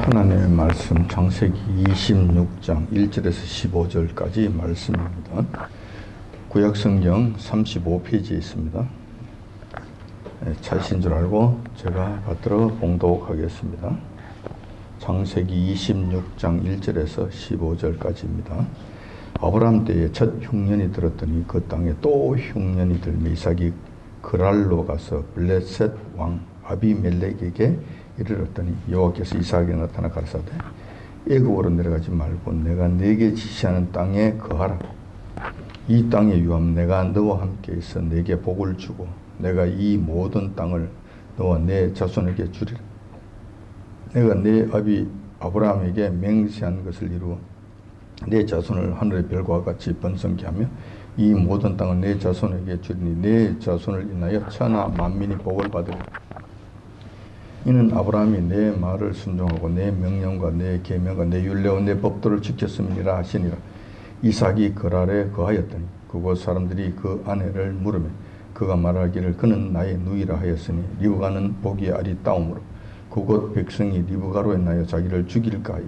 하나님의 말씀 창세기 26장 1절에서 15절까지 말씀입니다. 구약성경 35페이지에 있습니다. 찾으신 줄 알고 제가 받들어 봉독하겠습니다. 창세기 26장 1절에서 15절까지입니다. 아브라함 때에 첫 흉년이 들었더니 그 땅에 또 흉년이 들며 이삭이 그랄로 가서 블레셋 왕 아비멜렉에게 이르렀더니 여호와께서 이삭에게 나타나 가라사대 애굽으로 내려가지 말고 내가 네게 지시하는 땅에 거하라. 이 땅에 유함 내가 너와 함께 있어 네게 복을 주고 내가 이 모든 땅을 너와 내 자손에게 주리라. 내가 네 아비 아브라함에게 맹세한 것을 이루어 내 자손을 하늘의 별과 같이 번성케 하며 이 모든 땅을 내 자손에게 주리니 내 자손을 인하여 천하 만민이 복을 받으리라. 이는 아브라함이 내 말을 순종하고 내 명령과 내 계명과 내 율례와 내 법도를 지켰음이니라 하시니라. 이삭이 그랄에 거하였더니 그곳 사람들이 그 아내를 물으며 그가 말하기를 그는 나의 누이라 하였으니 리브가는 보기에 아리따움으로 그곳 백성이 리브가로 인하여 자기를 죽일까 하여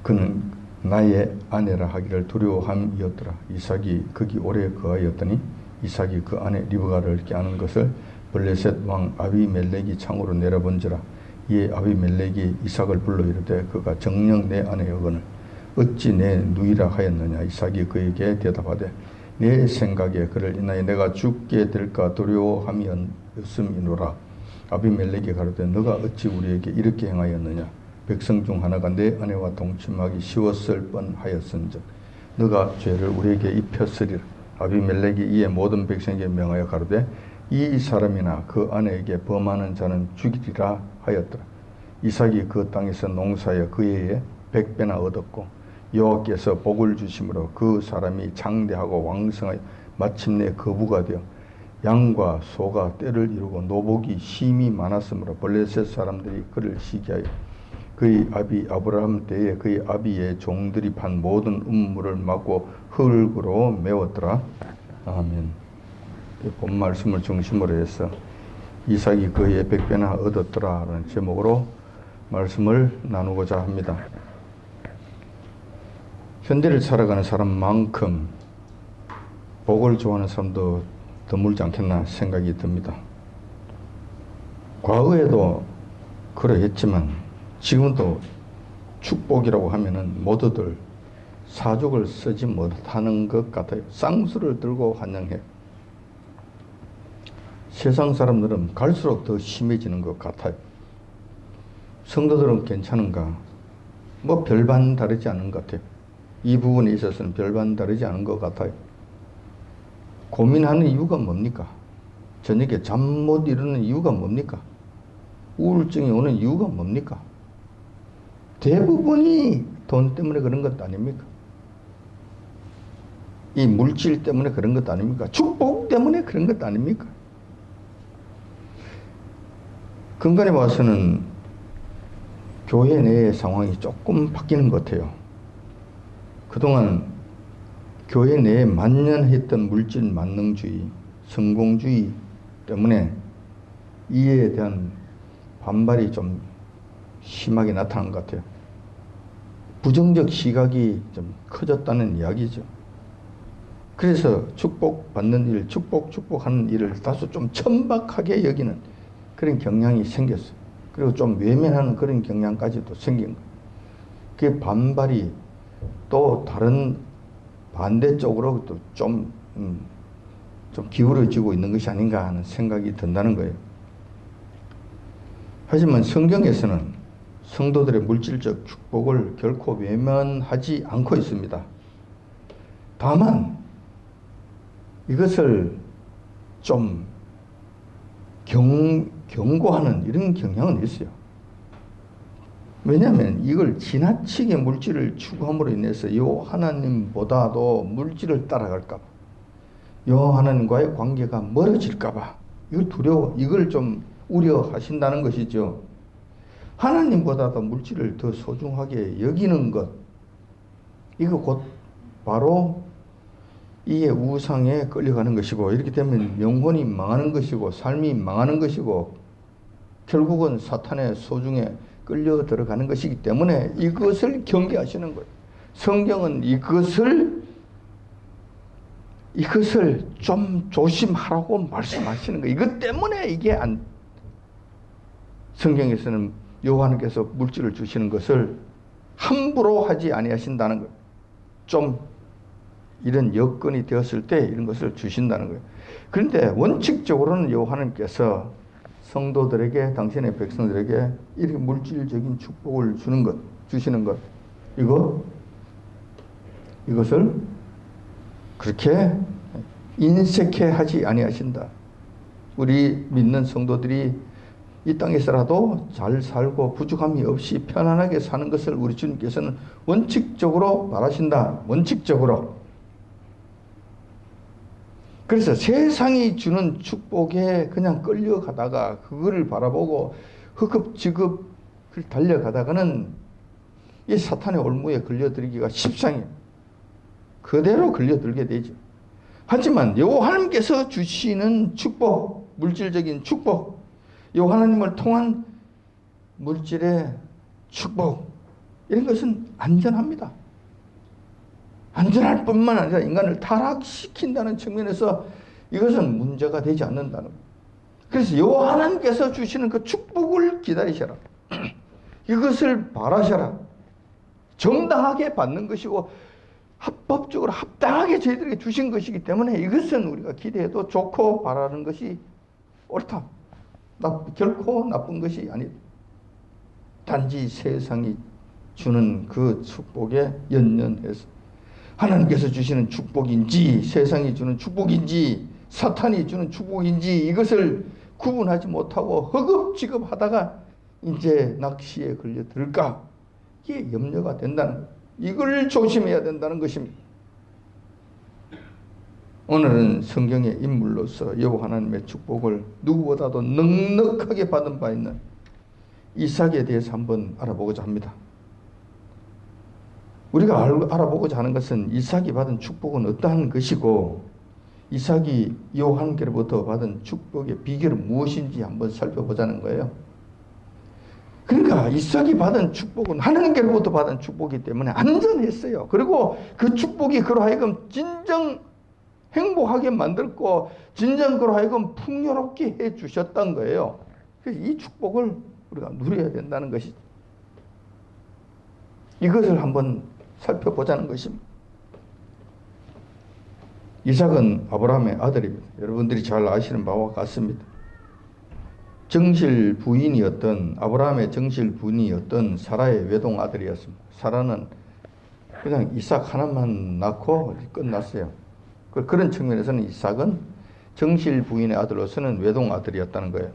그는 나의 아내라 하기를 두려워함이었더라. 이삭이 거기 오래 거하였더니 이삭이 그 아내 리브가를 꾀하는 것을 블레셋 왕 아비멜렉이 창으로 내려본지라. 이에 아비멜렉이 이삭을 불러 이르되 그가 정녕 내 아내여거늘 어찌 내 누이라 하였느냐. 이삭이 그에게 대답하되 내 생각에 그를 인하여 내가 죽게 될까 두려워함이었음이노라. 아비멜렉이 가로되 너가 어찌 우리에게 이렇게 행하였느냐. 백성 중 하나가 내 아내와 동침하기 쉬웠을 뻔하였은즉 너가 죄를 우리에게 입혔으리라. 아비멜렉이 이에 모든 백성에게 명하여 가로되 이 사람이나 그 아내에게 범하는 자는 죽이리라 하였더라. 이삭이 그 땅에서 농사하여 그 해에 100배나 얻었고 여호와께서 복을 주심으로 그 사람이 장대하고 왕성하여 마침내 거부가 되어 양과 소가 떼를 이루고 노복이 심히 많았으므로 블레셋 사람들이 그를 시기하여 그의 아비 아브라함 때에 그의 아비의 종들이 판 모든 음물을 막고 흙으로 메웠더라. 아멘. 본 말씀을 중심으로 해서 이삭이 그의 100배나 얻었더라 라는 제목으로 말씀을 나누고자 합니다. 현대를 살아가는 사람만큼 복을 좋아하는 사람도 드물지 않겠나 생각이 듭니다. 과거에도 그러했지만 지금도 축복이라고 하면은 모두들 사족을 쓰지 못하는 것 같아요. 쌍수를 들고 환영해. 세상 사람들은 갈수록 더 심해지는 것 같아요. 성도들은 괜찮은가? 뭐 별반 다르지 않은 것 같아요. 이 부분에 있어서는 별반 다르지 않은 것 같아요. 고민하는 이유가 뭡니까? 저녁에 잠 못 이루는 이유가 뭡니까? 우울증이 오는 이유가 뭡니까? 대부분이 돈 때문에 그런 것도 아닙니까? 이 물질 때문에 그런 것도 아닙니까? 축복 때문에 그런 것도 아닙니까? 근간에 와서는 교회 내의 상황이 조금 바뀌는 것 같아요. 그동안 교회 내에 만연했던 물질 만능주의, 성공주의 때문에 이에 대한 반발이 좀 심하게 나타난 것 같아요. 부정적 시각이 좀 커졌다는 이야기죠. 그래서 축복받는 일, 축복하는 일을 다소 좀 천박하게 여기는 그런 경향이 생겼어요. 그리고 좀 외면하는 그런 경향까지도 생긴 거예요. 그 반발이 또 다른 반대쪽으로 또 좀 기울어지고 있는 것이 아닌가 하는 생각이 든다는 거예요. 하지만 성경에서는 성도들의 물질적 축복을 결코 외면하지 않고 있습니다. 다만 이것을 좀 경고하는 이런 경향은 있어요. 왜냐하면 이걸 지나치게 물질을 추구함으로 인해서 요 하나님보다도 물질을 따라갈까봐, 요 하나님과의 관계가 멀어질까봐 이걸 두려워, 이걸 좀 우려하신다는 것이죠. 하나님보다도 물질을 더 소중하게 여기는 것, 이거 곧 바로 이게 우상에 끌려가는 것이고, 이렇게 되면 영혼이 망하는 것이고 삶이 망하는 것이고 결국은 사탄의 소중에 끌려 들어가는 것이기 때문에 이것을 경계하시는 거예요. 성경은 이것을 좀 조심하라고 말씀하시는 거예요. 이것 때문에 이게 성경에서는 여호와께서 물질을 주시는 것을 함부로 하지 아니하신다는 거예요. 좀 이런 여건이 되었을 때 이런 것을 주신다는 거예요. 그런데 원칙적으로는 여호와께서 성도들에게, 당신의 백성들에게 이렇게 물질적인 축복을 주시는 것, 이것을 그렇게 인색해 하지 아니하신다. 우리 믿는 성도들이 이 땅에서라도 잘 살고 부족함이 없이 편안하게 사는 것을 우리 주님께서는 원칙적으로 바라신다. 원칙적으로. 그래서 세상이 주는 축복에 그냥 끌려가다가 그거를 바라보고 허겁지겁 달려가다가는 이 사탄의 올무에 걸려들기가 십상이에요. 그대로 걸려들게 되죠. 하지만 여호와님께서 주시는 축복, 물질적인 축복, 여호와 하나님을 통한 물질의 축복, 이런 것은 안전합니다. 안전할 뿐만 아니라 인간을 타락시킨다는 측면에서 이것은 문제가 되지 않는다는 거예요. 그래서 여호와 하나님께서 주시는 그 축복을 기다리셔라. 이것을 바라셔라. 정당하게 받는 것이고 합법적으로 합당하게 저희들에게 주신 것이기 때문에 이것은 우리가 기대해도 좋고 바라는 것이 옳다. 결코 나쁜 것이 아니다. 단지 세상이 주는 그 축복에 연연해서 하나님께서 주시는 축복인지 세상이 주는 축복인지 사탄이 주는 축복인지 이것을 구분하지 못하고 허겁지겁 하다가 이제 낚시에 걸려들까, 이게 염려가 된다는 거예요. 이걸 조심해야 된다는 것입니다. 오늘은 성경의 인물로서 여호와 하나님의 축복을 누구보다도 넉넉하게 받은 바 있는 이삭에 대해서 한번 알아보고자 합니다. 우리가 알아보고자 하는 것은 이삭이 받은 축복은 어떠한 것이고 이삭이 여호와 하나님께로부터 받은 축복의 비결은 무엇인지 한번 살펴보자는 거예요. 그러니까 이삭이 받은 축복은 하나님께로부터 받은 축복이기 때문에 안전했어요. 그리고 그 축복이 그로 하여금 진정 행복하게 만들고 진정 그로 하여금 풍요롭게 해 주셨던 거예요. 그래서 이 축복을 우리가 누려야 된다는 것이죠. 이것을 한번 살펴보자는 것입니다. 이삭은 아브라함의 아들입니다. 여러분들이 잘 아시는 바와 같습니다. 정실 부인이었던, 아브라함의 정실 부인이었던 사라의 외동 아들이었습니다. 사라는 그냥 이삭 하나만 낳고 끝났어요. 그런 측면에서는 이삭은 정실 부인의 아들로서는 외동 아들이었다는 거예요.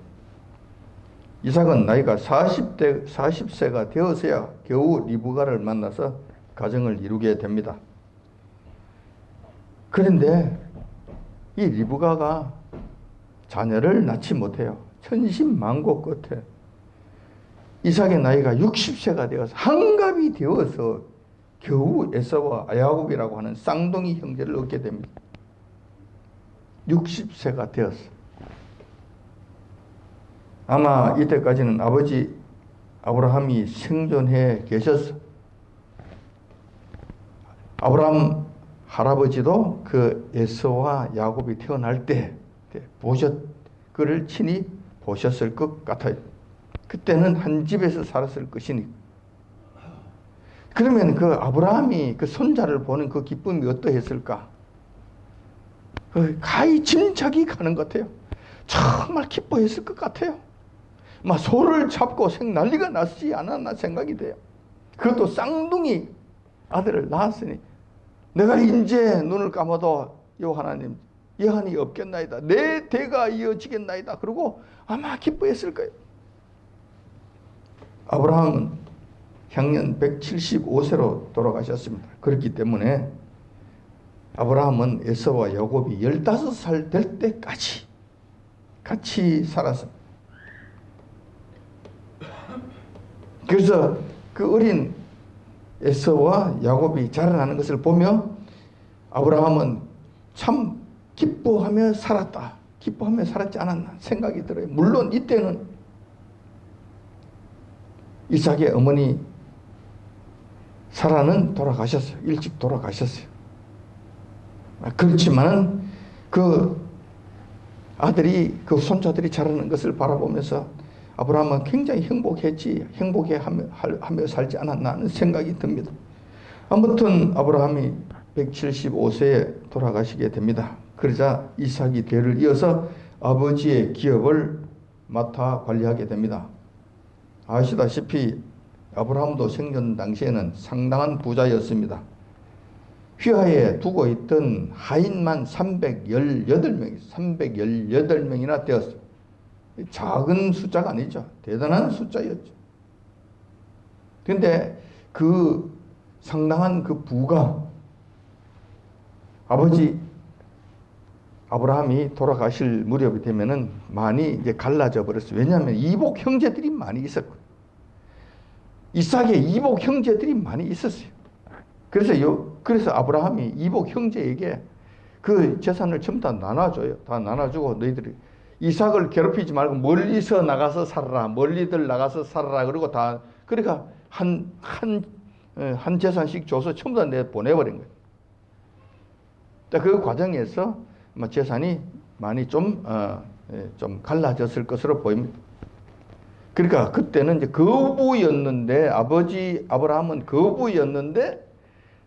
이삭은 나이가 40세가 되어서야 겨우 리브가를 만나서 가정을 이루게 됩니다. 그런데 이 리브가가 자녀를 낳지 못해요. 천신만고 끝에 이삭의 나이가 60세가 되어서 한갑이 되어서 겨우 에사와 야곱이라고 하는 쌍둥이 형제를 얻게 됩니다. 60세가 되었어. 아마 이때까지는 아버지 아브라함이 생존해 계셨어. 아브라함 할아버지도 그 에서와 야곱이 태어날 때 그를 친히 보셨을 것 같아요. 그때는 한 집에서 살았을 것이니. 그러면 그 아브라함이 그 손자를 보는 그 기쁨이 어떠했을까? 가히 짐작이 가는 것 같아요. 정말 기뻐했을 것 같아요. 막 소를 잡고 난리가 났지 않았나 생각이 돼요. 그것도 쌍둥이 아들을 낳았으니 내가 이제 눈을 감아도 여호와 하나님 여한이 없겠나이다. 내 대가 이어지겠나이다. 그러고 아마 기뻐했을 거예요. 아브라함은 향년 175세로 돌아가셨습니다. 그렇기 때문에 아브라함은 에서와 야곱이 15살 될 때까지 같이 살았습니다. 그래서 그 어린 에서와 야곱이 자라나는 것을 보며 아브라함은 참 기뻐하며 살았다. 기뻐하며 살았지 않았나 생각이 들어요. 물론 이때는 이삭의 어머니 사라는 돌아가셨어요. 일찍 돌아가셨어요. 그렇지만은 그 아들이, 그 손자들이 자라는 것을 바라보면서 아브라함은 굉장히 행복해하며 살지 않았나 하는 생각이 듭니다. 아무튼 아브라함이 175세에 돌아가시게 됩니다. 그러자 이삭이 대를 이어서 아버지의 기업을 맡아 관리하게 됩니다. 아시다시피 아브라함도 생전 당시에는 상당한 부자였습니다. 휘하에 두고 있던 하인만 318명이나 되었어요. 작은 숫자가 아니죠. 대단한 숫자였죠. 그런데 그 상당한 그 부가 아버지 아브라함이 돌아가실 무렵이 되면은 많이 이제 갈라져 버렸어요. 왜냐하면 이복 형제들이 많이 있었고, 이삭의 이복 형제들이 많이 있었어요. 그래서 아브라함이 이복 형제에게 그 재산을 전부 다 나눠줘요. 다 나눠주고 너희들이 이삭을 괴롭히지 말고 멀리서 나가서 살아라. 멀리들 나가서 살아라. 그리고 다, 그러니까 한 재산씩 줘서 전부 다 보내버린 거예요. 그 과정에서 재산이 많이 좀 갈라졌을 것으로 보입니다. 그러니까 그때는 이제 거부였는데, 아버지 아브라함은 거부였는데,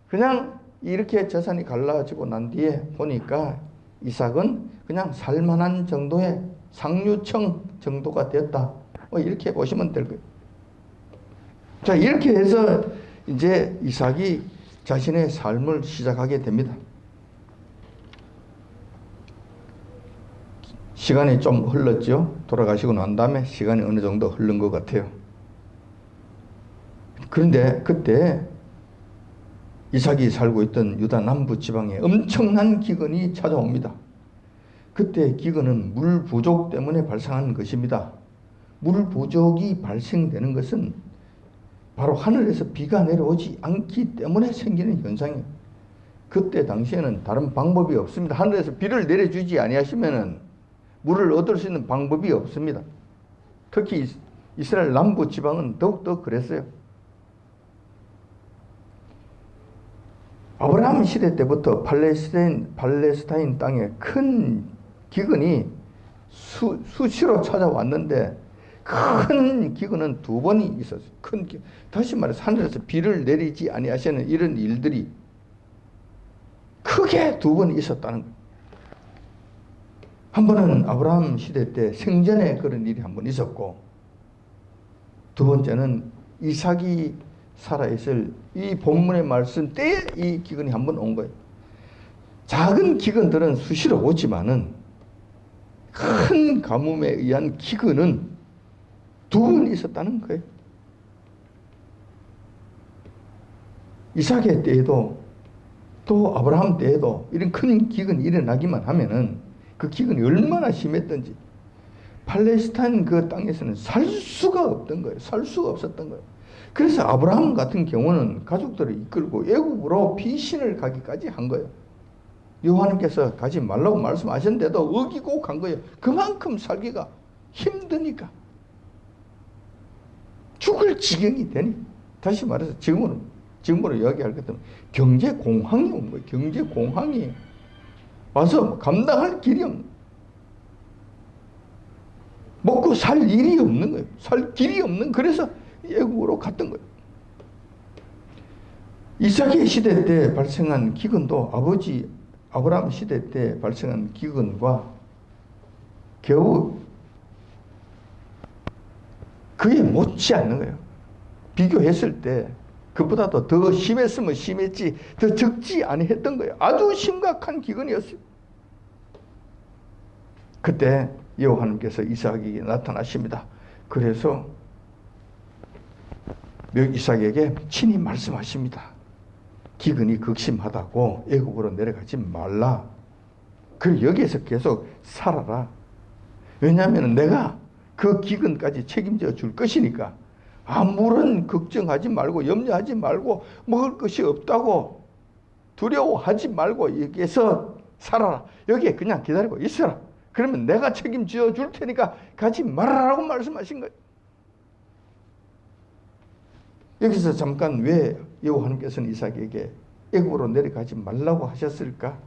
그냥 이렇게 재산이 갈라지고 난 뒤에 보니까 이삭은 그냥 살만한 정도의 상류층 정도가 되었다. 이렇게 보시면 될 거예요. 자, 이렇게 해서 이제 이삭이 자신의 삶을 시작하게 됩니다. 시간이 좀 흘렀죠. 돌아가시고 난 다음에 시간이 어느 정도 흐른 것 같아요. 그런데 그때 이삭이 살고 있던 유다 남부 지방에 엄청난 기근이 찾아옵니다. 그때 기근은 물 부족 때문에 발생한 것입니다. 물 부족이 발생되는 것은 바로 하늘에서 비가 내려오지 않기 때문에 생기는 현상이에요. 그때 당시에는 다른 방법이 없습니다. 하늘에서 비를 내려주지 아니하시면은 물을 얻을 수 있는 방법이 없습니다. 특히 이스라엘 남부 지방은 더욱더 그랬어요. 아브라함 시대 때부터 팔레스타인 땅에 큰 기근이 수시로 찾아왔는데, 큰 기근은 2번이 있었어요. 다시 말해서 하늘에서 비를 내리지 아니하시는 이런 일들이 크게 2번 있었다는 거예요. 한 번은 아브라함 시대 때 생전에 그런 일이 한 번 있었고, 2번째는 이삭이 살아있을 이 본문의 말씀 때에 이 기근이 한 번 온 거예요. 작은 기근들은 수시로 오지만은 큰 가뭄에 의한 기근은 2번 있었다는 거예요. 이삭의 때에도 또 아브라함 때에도 이런 큰 기근이 일어나기만 하면은 그 기근이 얼마나 심했던지 팔레스타인 그 땅에서는 살 수가 없던 거예요. 살 수가 없었던 거예요. 그래서 아브라함 같은 경우는 가족들을 이끌고 애굽으로 피신을 가기까지 한 거예요. 여호와님께서 가지 말라고 말씀하셨는데도 어기고 간 거예요. 그만큼 살기가 힘드니까. 죽을 지경이 되니. 다시 말해서 지금으로 이야기할 것 같으면 경제 공황이 온 거예요. 경제 공황이 와서 감당할 길이 없는, 먹고 살 일이 없는 거예요. 살 길이 없는, 그래서 애국으로 갔던 거예요. 이삭의 시대 때 발생한 기근도 아버지 아브라함 시대 때 발생한 기근과 겨우 그에 못지 않는 거예요. 비교했을 때 그보다도 더 심했으면 심했지, 더 적지 아니했던 거예요. 아주 심각한 기근이었어요. 그때 여호와님께서 이삭에게 나타나십니다. 그래서 이삭에게 친히 말씀하십니다. 기근이 극심하다고 애굽으로 내려가지 말라. 그리고 여기에서 계속 살아라. 왜냐하면 내가 그 기근까지 책임져 줄 것이니까 아무런 걱정하지 말고 염려하지 말고 먹을 것이 없다고 두려워하지 말고 여기에서 살아라. 여기에 그냥 기다리고 있어라. 그러면 내가 책임져 줄 테니까 가지 말아라고 말씀하신 거예요. 여기서 잠깐 왜 여호와 하나님께서는 이삭에게 애굽으로 내려가지 말라고 하셨을까?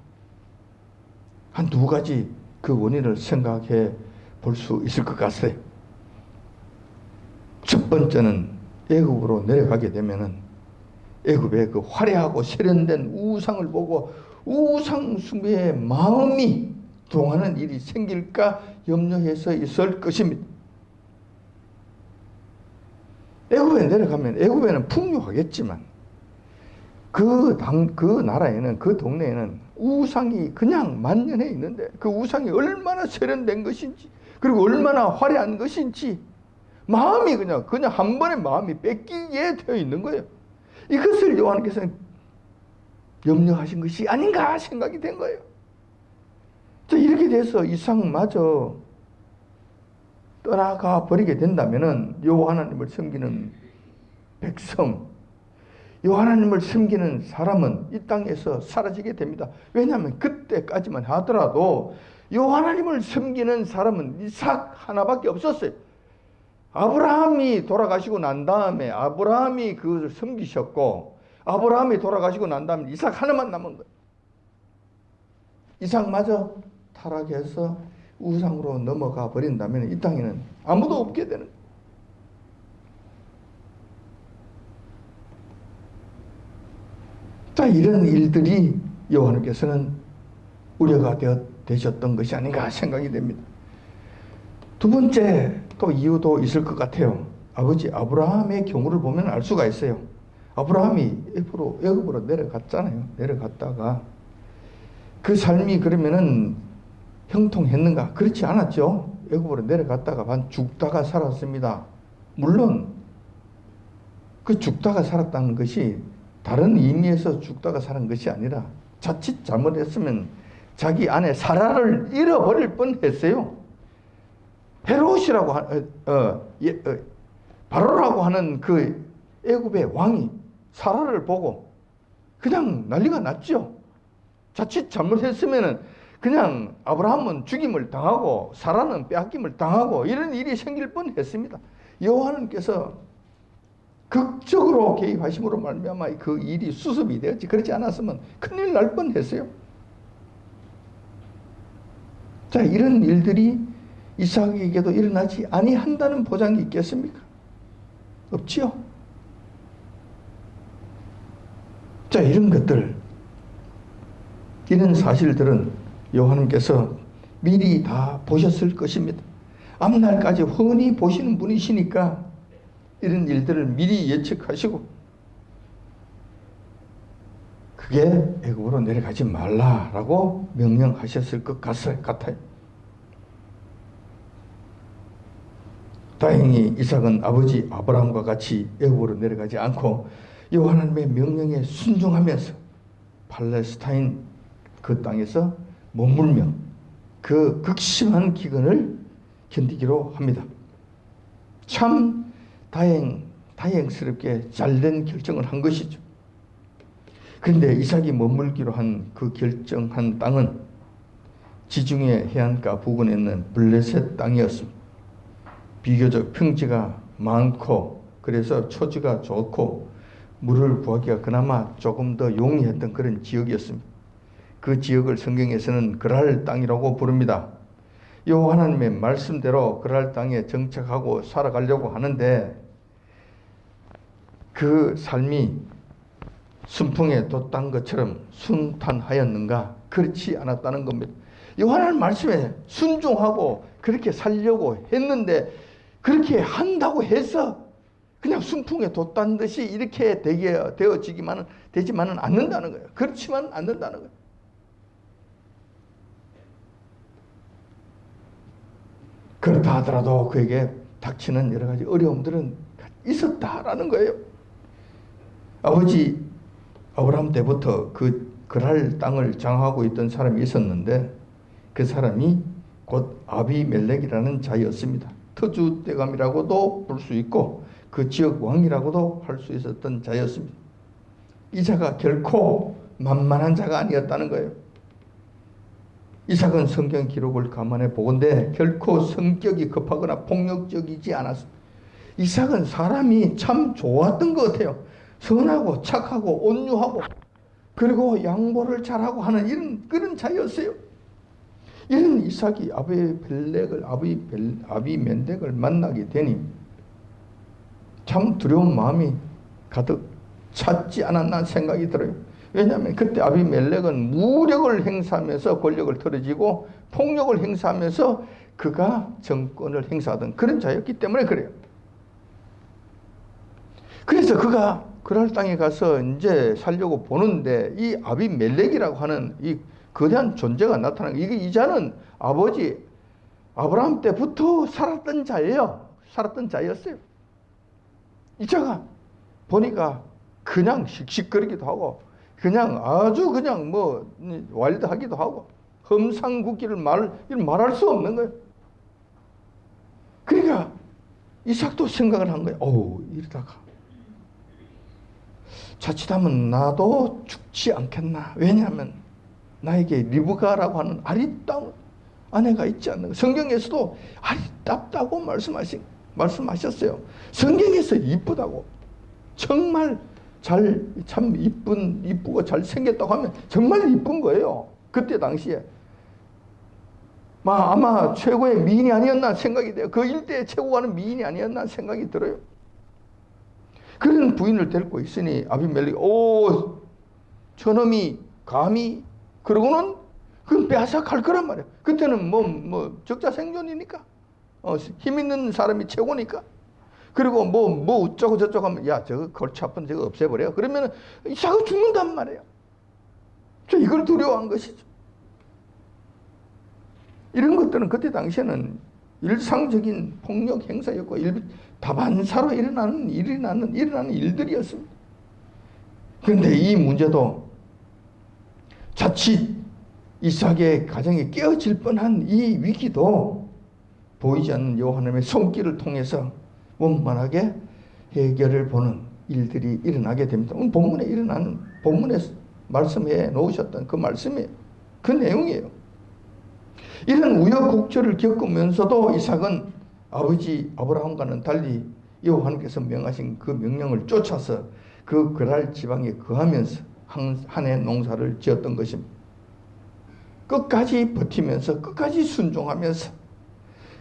한 두 가지 그 원인을 생각해 볼 수 있을 것 같아요. 첫 번째는 애굽으로 내려가게 되면은 애굽의 그 화려하고 세련된 우상을 보고 우상 숭배의 마음이 동하는 일이 생길까 염려해서 있을 것입니다. 애굽에 내려가면 애굽에는 풍요하겠지만 그 나라에는 그 동네에는 우상이 그냥 만연해 있는데 그 우상이 얼마나 세련된 것인지 그리고 얼마나 화려한 것인지 마음이 그냥 한 번에 마음이 뺏기게 되어 있는 거예요. 이것을 여호와께서는 염려하신 것이 아닌가 생각이 된 거예요. 이렇게 돼서 이삭마저 떠나가 버리게 된다면은 여호와 하나님을 섬기는 백성, 여호와 하나님을 섬기는 사람은 이 땅에서 사라지게 됩니다. 왜냐하면 그때까지만 하더라도 여호와 하나님을 섬기는 사람은 이삭 하나밖에 없었어요. 아브라함이 돌아가시고 난 다음에 아브라함이 그것을 섬기셨고 아브라함이 돌아가시고 난 다음에 이삭 하나만 남은 거예요. 이삭마저 타락해서 우상으로 넘어가 버린다면 이 땅에는 아무도 없게 되는 거예요. 자, 이런 일들이 여호와께서는 우려가 되셨던 것이 아닌가 생각이 됩니다. 두 번째 또 이유도 있을 것 같아요. 아버지 아브라함의 경우를 보면 알 수가 있어요. 아브라함이 애굽으로 내려갔잖아요. 내려갔다가 그 삶이 그러면은 형통했는가? 그렇지 않았죠. 애굽으로 내려갔다가 죽다가 살았습니다. 물론 그 죽다가 살았다는 것이 다른 의미에서 죽다가 사는 것이 아니라 자칫 잘못했으면 자기 아내 사라를 잃어버릴 뻔했어요. 헤롯이라고 바로라고 하는 그 애굽의 왕이 사라를 보고 그냥 난리가 났죠. 자칫 잘못했으면은 그냥 아브라함은 죽임을 당하고 사라는 빼앗김을 당하고 이런 일이 생길 뻔했습니다. 여호와께서 극적으로 개입하심으로 말미암아 그 일이 수습이 되었지. 그렇지 않았으면 큰일 날 뻔했어요. 자, 이런 일들이 이삭에게도 일어나지 아니한다는 보장이 있겠습니까? 없지요. 자, 이런 것들, 이런 사실들은 여호와께서 미리 다 보셨을 것입니다. 앞날까지 훤히 보시는 분이시니까 이런 일들을 미리 예측하시고 그게 애굽으로 내려가지 말라라고 명령하셨을 것 같아요. 다행히 이삭은 아버지 아브라함과 같이 애굽으로 내려가지 않고 여호와 하나님의 명령에 순종하면서 팔레스타인 그 땅에서 머물며 그 극심한 기근을 견디기로 합니다. 참 다행스럽게 잘된 결정을 한 것이죠. 그런데 이삭이 머물기로 한 그 결정한 땅은 지중해 해안가 부근에 있는 블레셋 땅이었습니다. 비교적 평지가 많고 그래서 초지가 좋고 물을 구하기가 그나마 조금 더 용이했던 그런 지역이었습니다. 그 지역을 성경에서는 그랄 땅이라고 부릅니다. 여호와 하나님의 말씀대로 그랄 땅에 정착하고 살아가려고 하는데 그 삶이 순풍에 돛단 것처럼 순탄하였는가? 그렇지 않았다는 겁니다. 여호와 하나님 말씀에 순종하고 그렇게 살려고 했는데 그렇게 한다고 해서 그냥 순풍에 돛단 듯이 이렇게 되지만은 않는다는 거예요. 그렇지만 않는다는 거예요. 그렇다 하더라도 그에게 닥치는 여러 가지 어려움들은 있었다라는 거예요. 아버지 아브라함 때부터 그랄 땅을 장하고 있던 사람이 있었는데 그 사람이 곧 아비멜렉이라는 자였습니다. 터주대감이라고도 볼 수 있고 그 지역 왕이라고도 할 수 있었던 자였습니다. 이 자가 결코 만만한 자가 아니었다는 거예요. 이삭은 성경 기록을 감안해 보건대 결코 성격이 급하거나 폭력적이지 않았습니다. 이삭은 사람이 참 좋았던 것 같아요. 선하고 착하고 온유하고 그리고 양보를 잘하고 하는 이런 그런 자였어요. 이런 이삭이 아비멜렉을 만나게 되니 참 두려운 마음이 가득 찼지 않았나 생각이 들어요. 왜냐하면 그때 아비멜렉은 무력을 행사하면서 권력을 틀어지고 폭력을 행사하면서 그가 정권을 행사하던 그런 자였기 때문에 그래요. 그래서 그가 그랄 땅에 가서 이제 살려고 보는데 이 아비멜렉이라고 하는 이 거대한 존재가 나타나는 이게 이 자는 아버지 아브라함 때부터 살았던 자예요. 살았던 자였어요. 이 자가 보니까 그냥 씩씩거리기도 하고 그냥 아주 그냥 뭐 와일드하기도 하고 험상궂기를 말할 수 없는 거예요. 그러니까 이삭도 생각을 한 거예요. 이러다가 자칫하면 나도 죽지 않겠나. 왜냐하면 나에게 리브가라고 하는 아리따운 아내가 있지 않는가. 성경에서도 아리따다고 말씀하셨어요. 성경에서 이쁘다고 정말 참 이쁘고 잘생겼다고 하면 정말 이쁜 거예요. 그때 당시에 아마 최고의 미인이 아니었나 생각이 돼요. 그 일대에 최고가는 미인이 아니었나 생각이 들어요. 그런 부인을 데리고 있으니 아비멜렉이 저놈이 감히 그러고는 그건 빼앗아갈 거란 말이에요. 그때는 적자생존이니까 힘 있는 사람이 최고니까. 그리고 어쩌고 저쩌고 하면 야 저거 골치 아픈 저거 없애버려. 그러면 이삭은 죽는단 말이에요. 이걸 두려워한 것이죠. 이런 것들은 그때 당시에는 일상적인 폭력 행사였고 다반사로 일어나는 일들이었습니다. 그런데 이 문제도 자칫 이삭의 가정이 깨어질 뻔한 이 위기도 보이지 않는 여호와 하나님의 손길을 통해서 원만하게 해결을 보는 일들이 일어나게 됩니다. 오늘 본문에 말씀해 놓으셨던 그 말씀이에요. 그 내용이에요. 이런 우여곡절을 겪으면서도 이삭은 아버지 아브라함과는 달리 여호와 하나님께서 명하신 그 명령을 쫓아서 그 그랄 지방에 거하면서 한 해 농사를 지었던 것입니다. 끝까지 버티면서 끝까지 순종하면서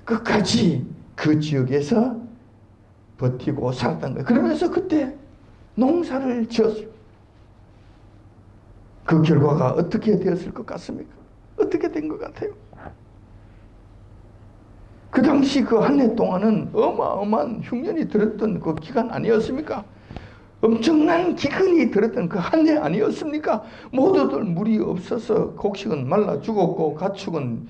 끝까지 그 지역에서 버티고 살았던 거예요. 그러면서 그때 농사를 지었어요. 그 결과가 어떻게 되었을 것 같습니까? 어떻게 된 것 같아요? 그 당시 그 한 해 동안은 어마어마한 흉년이 들었던 그 기간 아니었습니까? 엄청난 기근이 들었던 그 한 해 아니었습니까? 모두들 물이 없어서 곡식은 말라 죽었고 가축은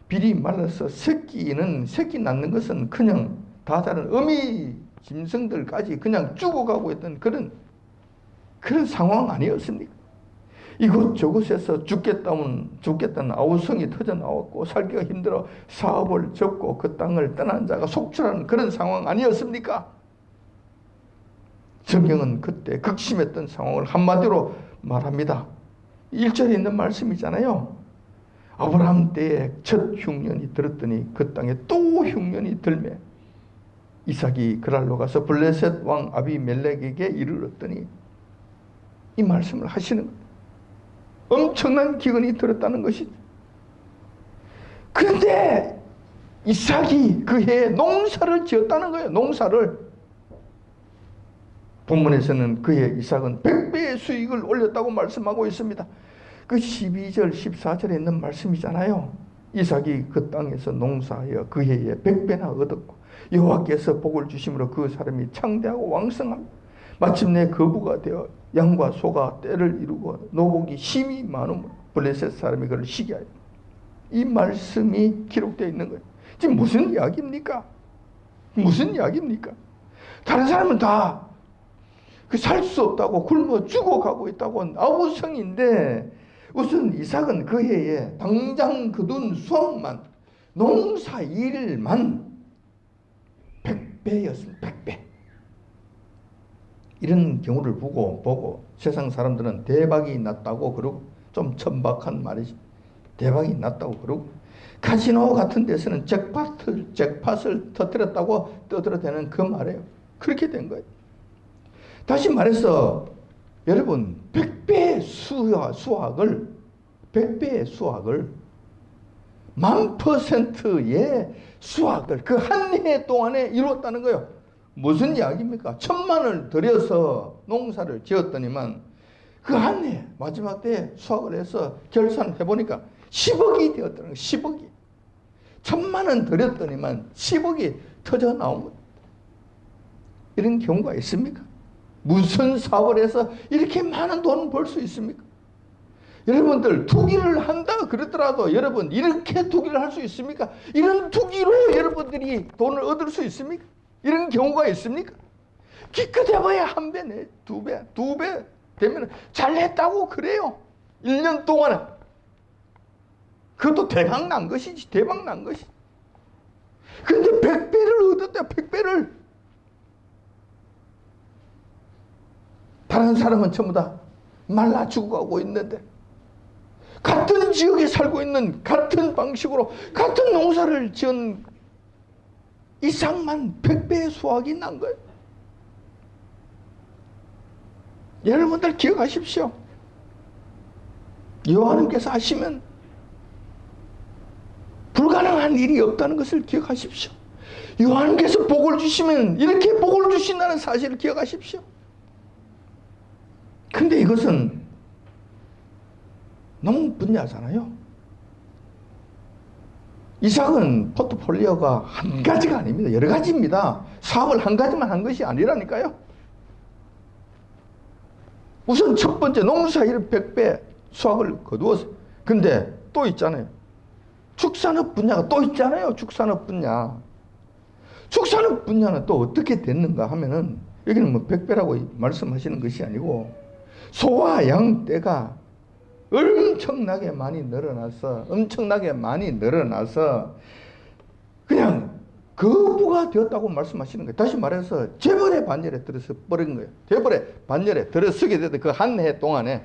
비리 말라서 새끼 낳는 것은 그냥 다 다른 어미 짐승들까지 그냥 죽어가고 있던 그런 상황 아니었습니까? 이곳저곳에서 죽겠다는 아우성이 터져나왔고 살기가 힘들어 사업을 접고 그 땅을 떠난 자가 속출하는 그런 상황 아니었습니까? 성경은 그때 극심했던 상황을 한마디로 말합니다. 1절에 있는 말씀이잖아요. 아브라함 때에 첫 흉년이 들었더니 그 땅에 또 흉년이 들매 이삭이 그랄로 가서 블레셋 왕 아비멜렉에게 이르렀더니 이 말씀을 하시는 거예요. 엄청난 기근이 들었다는 것이죠. 그런데 이삭이 그 해에 농사를 지었다는 거예요. 농사를. 본문에서는 그해 이삭은 100배의 수익을 올렸다고 말씀하고 있습니다. 그 12절 14절에 있는 말씀이잖아요. 이삭이 그 땅에서 농사하여 그 해에 100배나 얻었고 여호와께서 복을 주심으로 그 사람이 창대하고 왕성하고 마침내 거부가 되어 양과 소가 떼를 이루고 노복이 심히 많음으로 블레셋 사람이 그를 시기하여. 이 말씀이 기록되어 있는 거예요. 지금 무슨 이야기입니까? 무슨 이야기입니까? 다른 사람은 다 살 수 없다고 굶어 죽어가고 있다고 아우성인데 우선 이삭은 그 해에 당장 거둔 수확만 농사 일만 100배였습니다. 100배. 이런 경우를 보고 세상 사람들은 대박이 났다고 그러고 좀 천박한 말이지. 대박이 났다고 그러고 카지노 같은 데서는 잭팟을 터뜨렸다고 떠들어대는 그 말이에요. 그렇게 된 거예요. 다시 말해서 여러분 100배의 수학을 1000%의 수학을 그 한 해 동안에 이루었다는 거예요. 무슨 이야기입니까? 1000만을 들여서 농사를 지었더니만 그 한 해 마지막 때에 수학을 해서 결산해 보니까 10억이 되었다는 거예요. 10억이. 1000만원 들였더니만 10억이 터져 나옵니다. 이런 경우가 있습니까? 무슨 사업을 해서 이렇게 많은 돈을 벌 수 있습니까? 여러분들 투기를 한다 그러더라도 여러분 이렇게 투기를 할 수 있습니까? 이런 투기로 여러분들이 돈을 얻을 수 있습니까? 이런 경우가 있습니까? 기껏해봐야 한 배, 두 배 되면 잘했다고 그래요. 1년 동안에. 그것도 대박 난 것이지. 대박 난 것이. 근데 100배를 얻었다. 100배를. 다른 사람은 전부 다 말라 죽어가고 있는데 같은 지역에 살고 있는 같은 방식으로 같은 농사를 지은 이상만 100배의 수확이 난 거예요. 여러분들 기억하십시오. 여호와님께서 하시면 불가능한 일이 없다는 것을 기억하십시오. 여호와님께서 복을 주시면 이렇게 복을 주신다는 사실을 기억하십시오. 근데 이것은 농 분야잖아요. 이삭은 포트폴리오가 한 가지가 아닙니다. 여러 가지입니다. 사업을 한 가지만 한 것이 아니라니까요. 우선 첫 번째 농사일 100배 수확을 거두어서. 근데 또 있잖아요. 축산업 분야가 또 있잖아요. 축산업 분야. 축산업 분야는 또 어떻게 됐는가 하면은 여기는 뭐 100배라고 말씀하시는 것이 아니고 소와 양 떼가 엄청나게 많이 늘어나서 그냥 거부가 되었다고 말씀하시는 거예요. 다시 말해서 재벌의 반열에 들어서 버린 거예요. 재벌의 반열에 들어서게 되던 그 한 해 동안에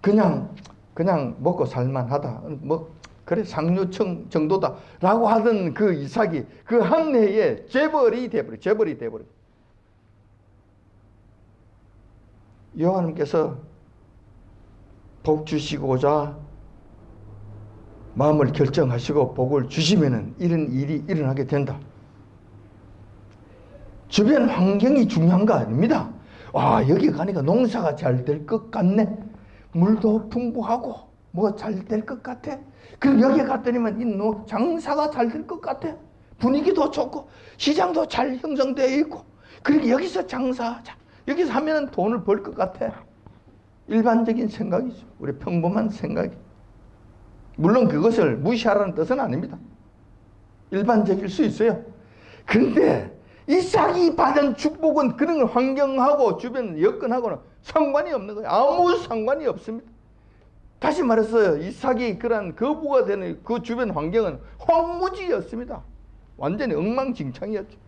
그냥 먹고 살만하다. 뭐 그래 상류층 정도다라고 하던 그 이삭이 그 한 해에 재벌이 돼버려. 여호와님께서 복 주시고자 마음을 결정하시고 복을 주시면은 이런 일이 일어나게 된다. 주변 환경이 중요한 거 아닙니다. 여기 가니까 농사가 잘 될 것 같네. 물도 풍부하고 뭐 잘 될 것 같아. 그럼 여기 갔더니만 이 장사가 잘 될 것 같아. 분위기도 좋고 시장도 잘 형성되어 있고 그러니까 여기서 장사하자. 여기서 하면 돈을 벌 것 같아. 일반적인 생각이죠. 우리 평범한 생각이. 물론 그것을 무시하라는 뜻은 아닙니다. 일반적일 수 있어요. 그런데 이삭이 받은 축복은 그런 환경하고 주변 여건하고는 상관이 없는 거예요. 아무 상관이 없습니다. 다시 말해서 이삭이 그런 거부가 되는 그 주변 환경은 황무지였습니다. 완전히 엉망진창이었죠.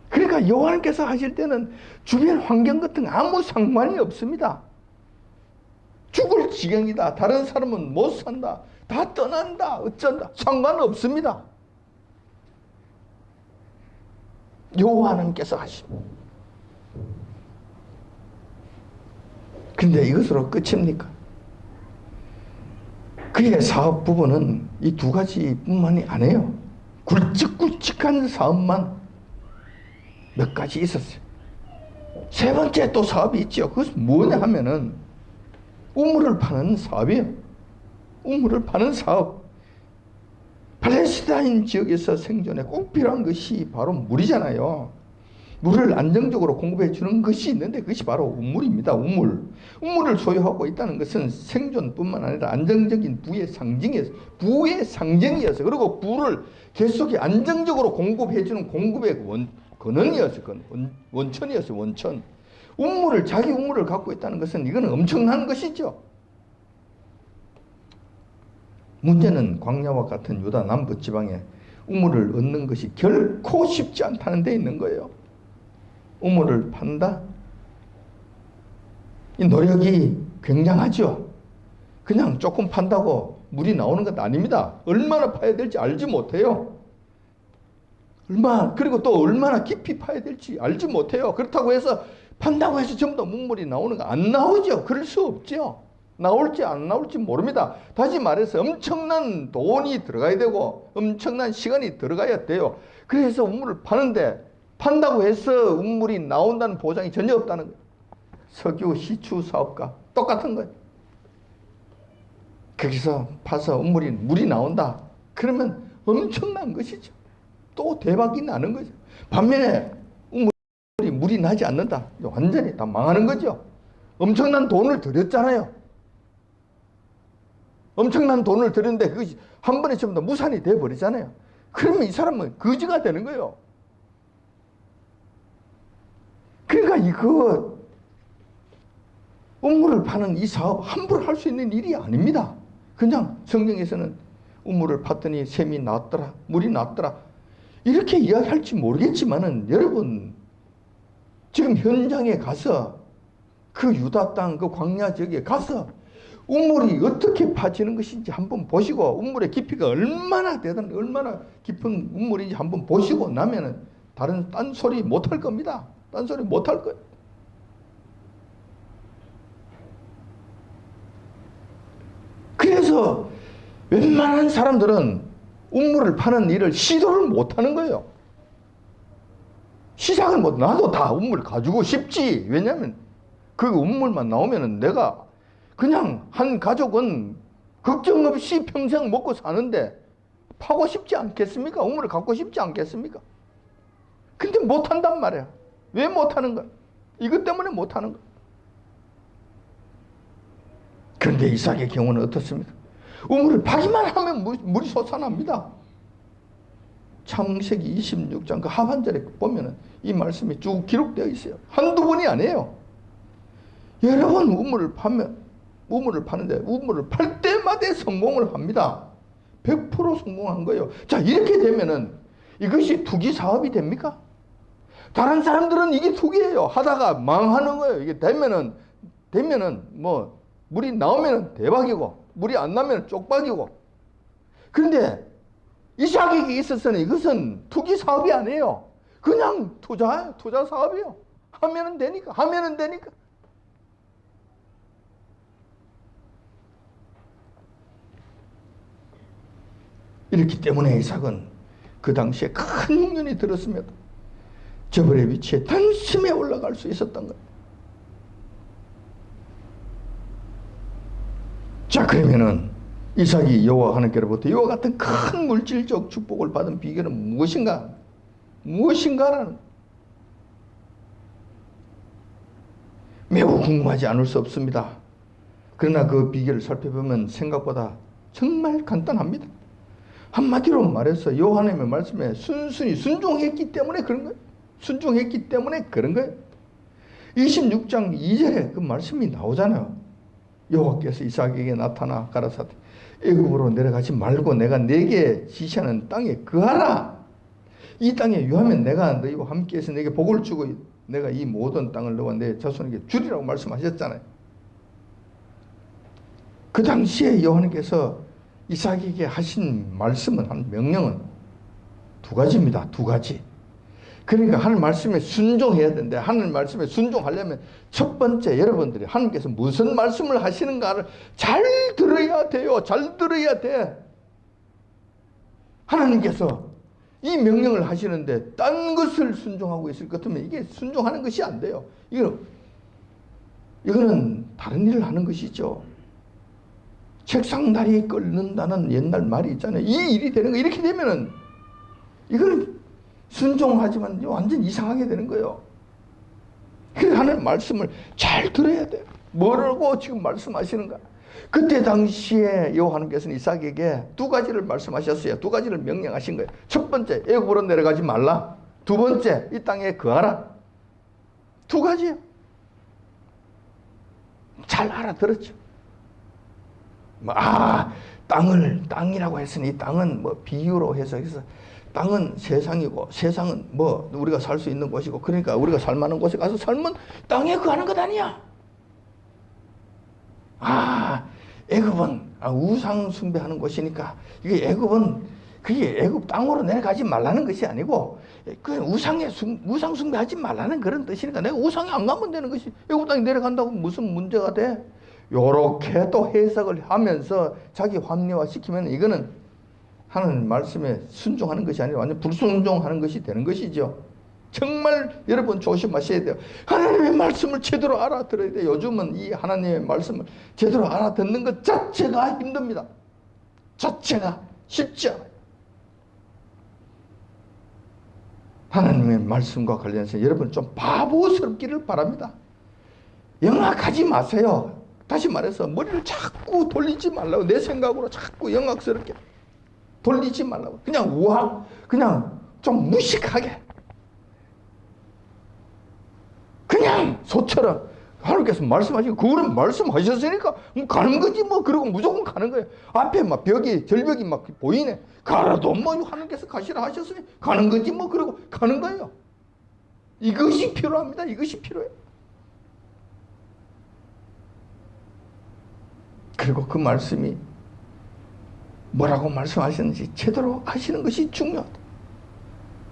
그러니까 여호와님께서 하실 때는 주변 환경 같은 거 아무 상관이 없습니다. 죽을 지경이다. 다른 사람은 못 산다. 다 떠난다. 어쩐다. 상관없습니다. 여호와님께서 하십니다. 근데 이것으로 끝입니까? 그의 사업 부분은 이 두 가지뿐만이 아니에요. 굵직굵직한 사업만 몇 가지 있었어요. 세 번째 또 사업이 있죠. 그것은 뭐냐 하면은 우물을 파는 사업이에요. 우물을 파는 사업. 팔레스타인 지역에서 생존에 꼭 필요한 것이 바로 물이잖아요. 물을 안정적으로 공급해 주는 것이 있는데 그것이 바로 우물입니다. 우물. 우물을 소유하고 있다는 것은 생존뿐만 아니라 안정적인 부의 상징이어서 그리고 부를 계속 안정적으로 공급해 주는 공급의 근원이었어요. 원천이었어요. 원천. 자기 우물을 갖고 있다는 것은 이건 엄청난 것이죠. 문제는 광야와 같은 유다 남부 지방에 우물을 얻는 것이 결코 쉽지 않다는 데 있는 거예요. 우물을 판다? 이 노력이 굉장하죠. 그냥 조금 판다고 물이 나오는 것 아닙니다. 얼마나 파야 될지 알지 못해요. 그리고 또 얼마나 깊이 파야 될지 알지 못해요. 그렇다고 해서 판다고 해서 전부 다 문물이 나오는 거 안 나오죠. 그럴 수 없죠. 나올지 안 나올지 모릅니다. 다시 말해서 엄청난 돈이 들어가야 되고 엄청난 시간이 들어가야 돼요. 그래서 우물을 파는데 판다고 해서 우물이 나온다는 보장이 전혀 없다는 거예요. 석유 시추 사업과 똑같은 거예요. 거기서 파서 물이 나온다. 그러면 엄청난 것이죠. 또 대박이 나는 거죠. 반면에 물이 나지 않는다. 완전히 다 망하는 거죠. 엄청난 돈을 들였잖아요. 엄청난 돈을 들였는데 그것이 한 번에 전부 다 무산이 돼버리잖아요. 그러면 이 사람은 거지가 되는 거예요. 그러니까 이거 우물을 파는 이 사업 함부로 할 수 있는 일이 아닙니다. 그냥 성경에서는 우물을 팠더니 샘이 나왔더라, 물이 나왔더라 이렇게 이야기할지 모르겠지만은 여러분 지금 현장에 가서 그 유다 땅 그 광야 지역에 가서 우물이 어떻게 파지는 것인지 한번 보시고 우물의 깊이가 얼마나 대단한 얼마나 깊은 우물인지 한번 보시고 나면은 딴 소리 못 할 겁니다. 딴 소리 못 할 거예요. 그래서 웬만한 사람들은 우물을 파는 일을 시도를 못 하는 거예요. 시작을 못, 나도 다 우물 가지고 싶지. 왜냐면 그 우물만 나오면은 내가 그냥 한 가족은 걱정 없이 평생 먹고 사는데 파고 싶지 않겠습니까? 우물을 갖고 싶지 않겠습니까? 근데 못 한단 말이야. 왜 못 하는 거야? 이것 때문에 못 하는 거야. 그런데 이삭의 경우는 어떻습니까? 우물을 파기만 하면 물이 솟아납니다. 창세기 26장 그 하반절에 보면은 이 말씀이 쭉 기록되어 있어요. 한두 번이 아니에요. 여러 번 우물을 파는데 우물을 팔 때마다 성공을 합니다. 100% 성공한 거예요. 자, 이렇게 되면은 이것이 투기 사업이 됩니까? 다른 사람들은 이게 투기예요. 하다가 망하는 거예요. 이게 되면은 뭐 물이 나오면은 대박이고 물이 안 나면 쪽박이고. 그런데 이삭에게 있어서는 이것은 투기 사업이 아니에요. 그냥 투자 사업이에요. 하면은 되니까. 이렇기 때문에 이삭은 그 당시에 큰 흉년이 들었습니다. 저벌의 위치에 단숨에 올라갈 수 있었던 거예요. 자, 그러면은 이삭이 여호와 하나님께로부터 이와 같은 큰 물질적 축복을 받은 비결은 무엇인가라는 매우 궁금하지 않을 수 없습니다. 그러나 그 비결을 살펴보면 생각보다 정말 간단합니다. 한마디로 말해서 여호와 하나님의 말씀에 순순히 순종했기 때문에 그런 거예요. 26장 2절에 그 말씀이 나오잖아요. 여호와께서 이삭에게 나타나 가라사대 애굽으로 내려가지 말고 내가 네게 지시하는 땅에 거하라. 이 땅에 유하면 내가 너희와 함께해서 내게 복을 주고 내가 이 모든 땅을 너와 내 자손에게 주리라고 말씀하셨잖아요. 그 당시에 여호와께서 이삭에게 하신 말씀은 한 명령은 두 가지입니다. 두 가지. 그러니까 하나님 말씀에 순종해야 되는데 하나님 말씀에 순종하려면 첫 번째 여러분들이 하나님께서 무슨 말씀을 하시는가를 잘 들어야 돼요. 잘 들어야 돼. 하나님께서 이 명령을 하시는데 딴 것을 순종하고 있을 것 같으면 이게 순종하는 것이 안 돼요. 이거는 다른 일을 하는 것이죠. 책상다리 끓는다는 옛날 말이 있잖아요. 이 일이 되는 거 이렇게 되면은 이거는 순종하지만 완전 이상하게 되는 거예요. 그래서 하나님 말씀을 잘 들어야 돼요. 뭐라고 지금 말씀하시는가? 그때 당시에 여호와 하나님께서는 이삭에게 두 가지를 말씀하셨어요. 두 가지를 명령하신 거예요. 첫 번째, 애굽으로 내려가지 말라. 두 번째, 이 땅에 거하라. 두 가지예요. 잘 알아들었죠. 땅이라고 했으니 이 땅은 뭐 비유로 해서 땅은 세상이고 세상은 뭐 우리가 살 수 있는 곳이고 그러니까 우리가 살만한 곳에 가서 살면 땅에 거하는 것 아니야. 애굽은 우상 숭배하는 곳이니까 이게 애굽은 그게 애굽 땅으로 내려가지 말라는 것이 아니고 그 우상 숭배하지 말라는 그런 뜻이니까 내가 우상에 안 가면 되는 것이 애굽 땅에 내려간다고 무슨 문제가 돼? 요렇게 또 해석을 하면서 자기 합리화 시키면 이거는 하나님 말씀에 순종하는 것이 아니라 완전 불순종하는 것이 되는 것이죠. 정말 여러분 조심하셔야 돼요. 하나님의 말씀을 제대로 알아들어야 돼요. 요즘은 이 하나님의 말씀을 제대로 알아듣는 것 자체가 힘듭니다. 자체가 쉽지 않아요. 하나님의 말씀과 관련해서 여러분 좀 바보스럽기를 바랍니다. 영악하지 마세요. 다시 말해서 머리를 자꾸 돌리지 말라고. 내 생각으로 자꾸 영악스럽게 돌리지 말라고. 그냥 우악, 그냥 좀 무식하게. 그냥 소처럼 하나님께서 말씀하시고 그거는 말씀하셨으니까 가는 거지 뭐. 그러고 무조건 가는 거예요. 앞에 막 절벽이 막 보이네. 가라도 뭐 하나님께서 가시라 하셨으니 가는 거지 뭐. 그러고 가는 거예요. 이것이 필요합니다. 이것이 필요해요. 그리고 그 말씀이 뭐라고 말씀하셨는지 제대로 하시는 것이 중요하다.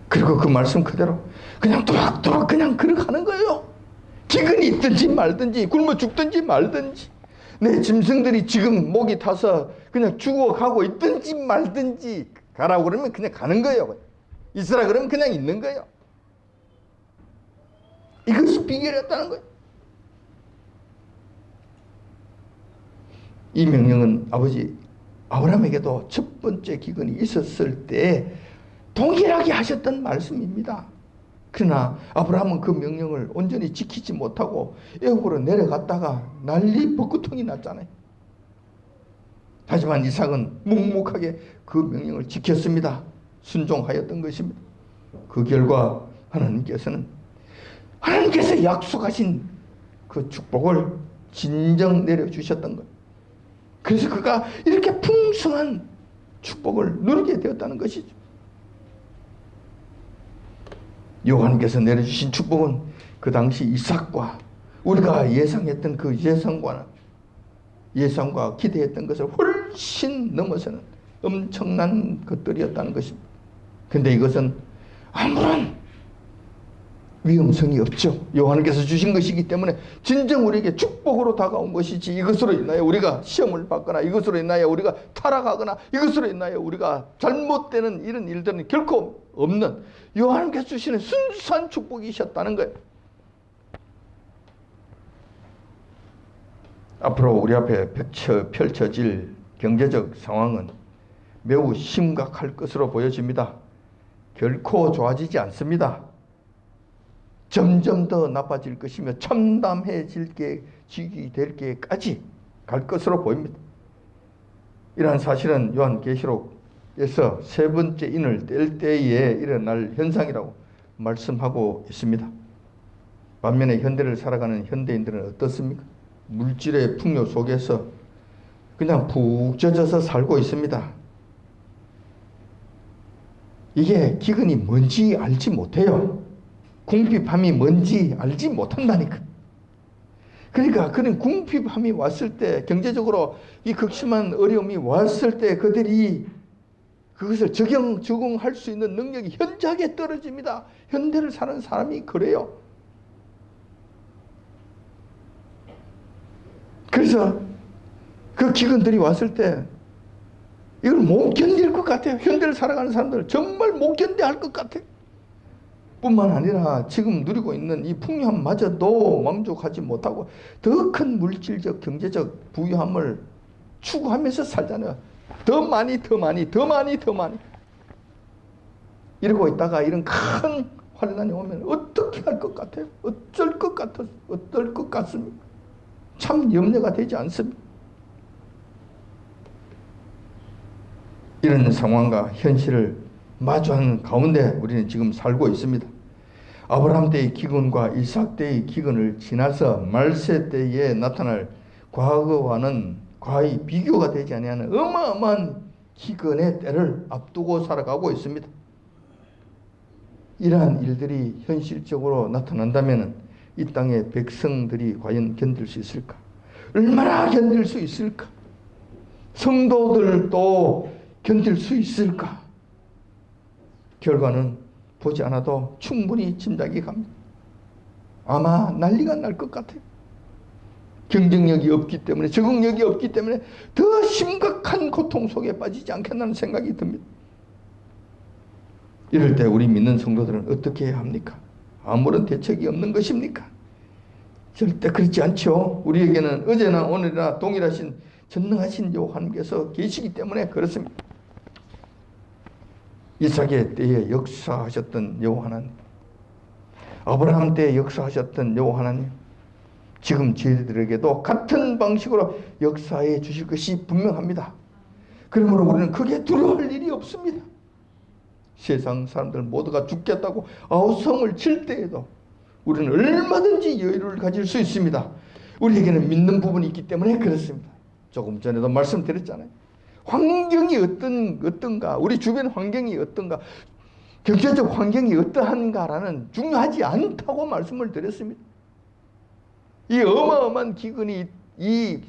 그리고 그 말씀 그대로 그냥 또락또락 그냥 걸어가는 거예요. 기근이 있든지 말든지 굶어 죽든지 말든지 내 짐승들이 지금 목이 타서 그냥 죽어가고 있든지 말든지 가라고 그러면 그냥 가는 거예요. 있으라 그러면 그냥 있는 거예요. 이것이 비결이었다는 거예요. 이 명령은 아버지 아브라함에게도 첫 번째 기근이 있었을 때 동일하게 하셨던 말씀입니다. 그러나 아브라함은 그 명령을 온전히 지키지 못하고 애굽으로 내려갔다가 난리 벚구통이 났잖아요. 하지만 이삭은 묵묵하게 그 명령을 지켰습니다. 순종하였던 것입니다. 그 결과 하나님께서 약속하신 그 축복을 진정 내려주셨던 거예요. 그래서 그가 이렇게 풍성한 축복을 누리게 되었다는 것이죠. 여호와께서 내려주신 축복은 그 당시 이삭과 우리가 예상했던 그 예상과 기대했던 것을 훨씬 넘어서는 엄청난 것들이었다는 것입니다. 그런데 이것은 아무런 위험성이 없죠. 여호와께서 주신 것이기 때문에 진정 우리에게 축복으로 다가온 것이지 이것으로 인하여 우리가 시험을 받거나 이것으로 인하여 우리가 타락하거나 이것으로 인하여 우리가 잘못되는 이런 일들은 결코 없는 여호와께서 주시는 순수한 축복이셨다는 거예요. 앞으로 우리 앞에 펼쳐질 경제적 상황은 매우 심각할 것으로 보여집니다. 결코 좋아지지 않습니다. 점점 더 나빠질 것이며 참담해지게 될 게까지 갈 것으로 보입니다. 이러한 사실은 요한계시록에서 세 번째 인을 뗄 때에 일어날 현상이라고 말씀하고 있습니다. 반면에 현대를 살아가는 현대인들은 어떻습니까? 물질의 풍요 속에서 그냥 푹 젖어서 살고 있습니다. 이게 기근이 뭔지 알지 못해요. 궁핍함이 뭔지 알지 못한다니까. 그러니까 그런 궁핍함이 왔을 때, 경제적으로 이 극심한 어려움이 왔을 때 그들이 그것을 적응할 수 있는 능력이 현저하게 떨어집니다. 현대를 사는 사람이 그래요. 그래서 그 기근들이 왔을 때 이걸 못 견딜 것 같아요. 현대를 살아가는 사람들은 정말 못 견뎌할 것 같아요. 뿐만 아니라 지금 누리고 있는 이 풍요함마저도 만족하지 못하고 더 큰 물질적 경제적 부유함을 추구하면서 살잖아요. 더 많이 이러고 있다가 이런 큰 환난이 오면 어떻게 할 것 같아요? 어쩔 것 같습니까? 참 염려가 되지 않습니까? 이런 상황과 현실을 마주하는 가운데 우리는 지금 살고 있습니다. 아브라함 때의 기근과 이삭 때의 기근을 지나서 말세 때에 나타날 과거와는 거의 비교가 되지 아니하는 어마어마한 기근의 때를 앞두고 살아가고 있습니다. 이러한 일들이 현실적으로 나타난다면 이 땅의 백성들이 과연 견딜 수 있을까? 얼마나 견딜 수 있을까? 성도들도 견딜 수 있을까? 결과는 보지 않아도 충분히 짐작이 갑니다. 아마 난리가 날 것 같아요. 경쟁력이 없기 때문에, 적응력이 없기 때문에 더 심각한 고통 속에 빠지지 않겠나는 생각이 듭니다. 이럴 때 우리 믿는 성도들은 어떻게 해야 합니까? 아무런 대책이 없는 것입니까? 절대 그렇지 않죠. 우리에게는 어제나 오늘이나 동일하신 전능하신 여호와 하나님께서 계시기 때문에 그렇습니다. 이삭의 때에 역사하셨던 여호와 하나님, 아브라함 때에 역사하셨던 여호와 하나님, 지금 저희들에게도 같은 방식으로 역사해 주실 것이 분명합니다. 그러므로 우리는 크게 두려워할 일이 없습니다. 세상 사람들 모두가 죽겠다고 아우성을 칠 때에도 우리는 얼마든지 여유를 가질 수 있습니다. 우리에게는 믿는 부분이 있기 때문에 그렇습니다. 조금 전에도 말씀드렸잖아요. 환경이 어떤가, 우리 주변 환경이 어떤가, 경제적 환경이 어떠한가라는 중요하지 않다고 말씀을 드렸습니다. 이 어마어마한 기근이 이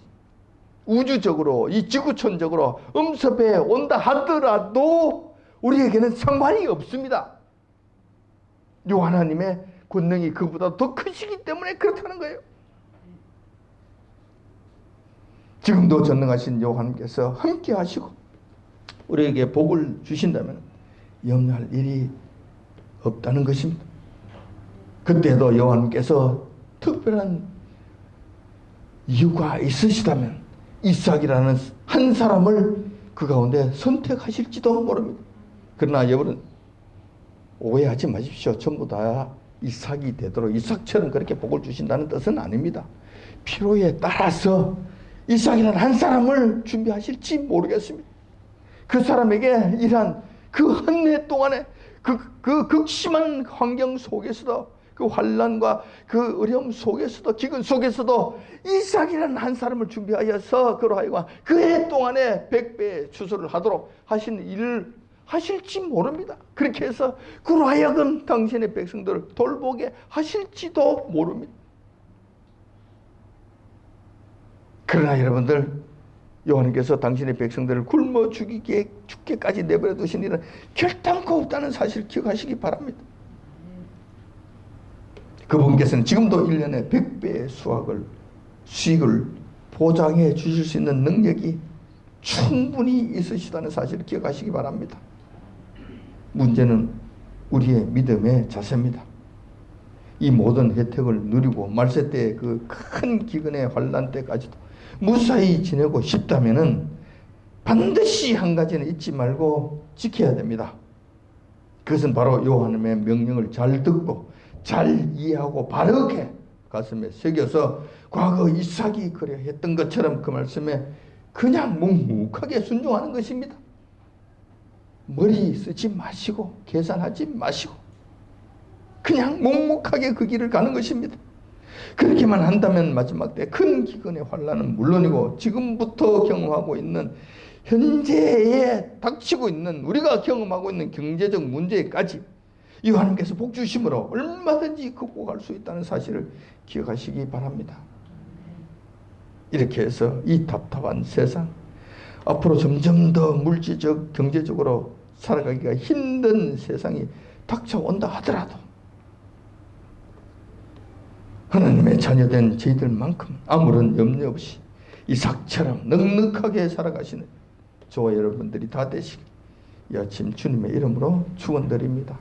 우주적으로, 이 지구촌적으로 엄습해 온다 하더라도 우리에게는 상관이 없습니다. 요 하나님의 권능이 그보다 더 크시기 때문에 그렇다는 거예요. 지금도 전능하신 요 하나님께서 함께 하시고 우리에게 복을 주신다면 염려할 일이 없다는 것입니다. 그때도 여호와께서 특별한 이유가 있으시다면 이삭이라는 한 사람을 그 가운데 선택하실지도 모릅니다. 그러나 여러분 오해하지 마십시오. 전부 다 이삭이 되도록 이삭처럼 그렇게 복을 주신다는 뜻은 아닙니다. 필요에 따라서 이삭이라는 한 사람을 준비하실지 모르겠습니다. 그 사람에게 이러한 그 한 해 동안에 그 극심한 환경 속에서도, 그 환난과 그 어려움 속에서도, 기근 속에서도 이삭이라는 한 사람을 준비하여서 그로 하여금 그 해 동안에 100배의 추수를 하도록 하신 일을 하실지 모릅니다. 그렇게 해서 그로 하여금 당신의 백성들을 돌보게 하실지도 모릅니다. 그러나 여러분들, 여호와께서 당신의 백성들을 굶어 죽게까지 내버려 두신 일은 결단코 없다는 사실을 기억하시기 바랍니다. 그분께서는 지금도 1년에 100배의 수익을 보장해 주실 수 있는 능력이 충분히 있으시다는 사실을 기억하시기 바랍니다. 문제는 우리의 믿음의 자세입니다. 이 모든 혜택을 누리고 말세 때의 그 큰 기근의 환난 때까지도 무사히 지내고 싶다면은 반드시 한 가지는 잊지 말고 지켜야 됩니다. 그것은 바로 여호와 하나님의 명령을 잘 듣고 잘 이해하고 바르게 가슴에 새겨서 과거 이삭이 그래 했던 것처럼 그 말씀에 그냥 묵묵하게 순종하는 것입니다. 머리 쓰지 마시고 계산하지 마시고 그냥 묵묵하게 그 길을 가는 것입니다. 그렇게만 한다면 마지막 때 큰 기근의 환난은 물론이고 지금부터 경험하고 있는 현재에 닥치고 있는 우리가 경험하고 있는 경제적 문제까지 이 하나님께서 복 주심으로 얼마든지 극복할 수 있다는 사실을 기억하시기 바랍니다. 이렇게 해서 이 답답한 세상, 앞으로 점점 더 물질적, 경제적으로 살아가기가 힘든 세상이 닥쳐온다 하더라도 하나님의 자녀된 저희들만큼 아무런 염려 없이 이삭처럼 넉넉하게 살아가시는 저와 여러분들이 다 되시길 이 아침 주님의 이름으로 축원드립니다.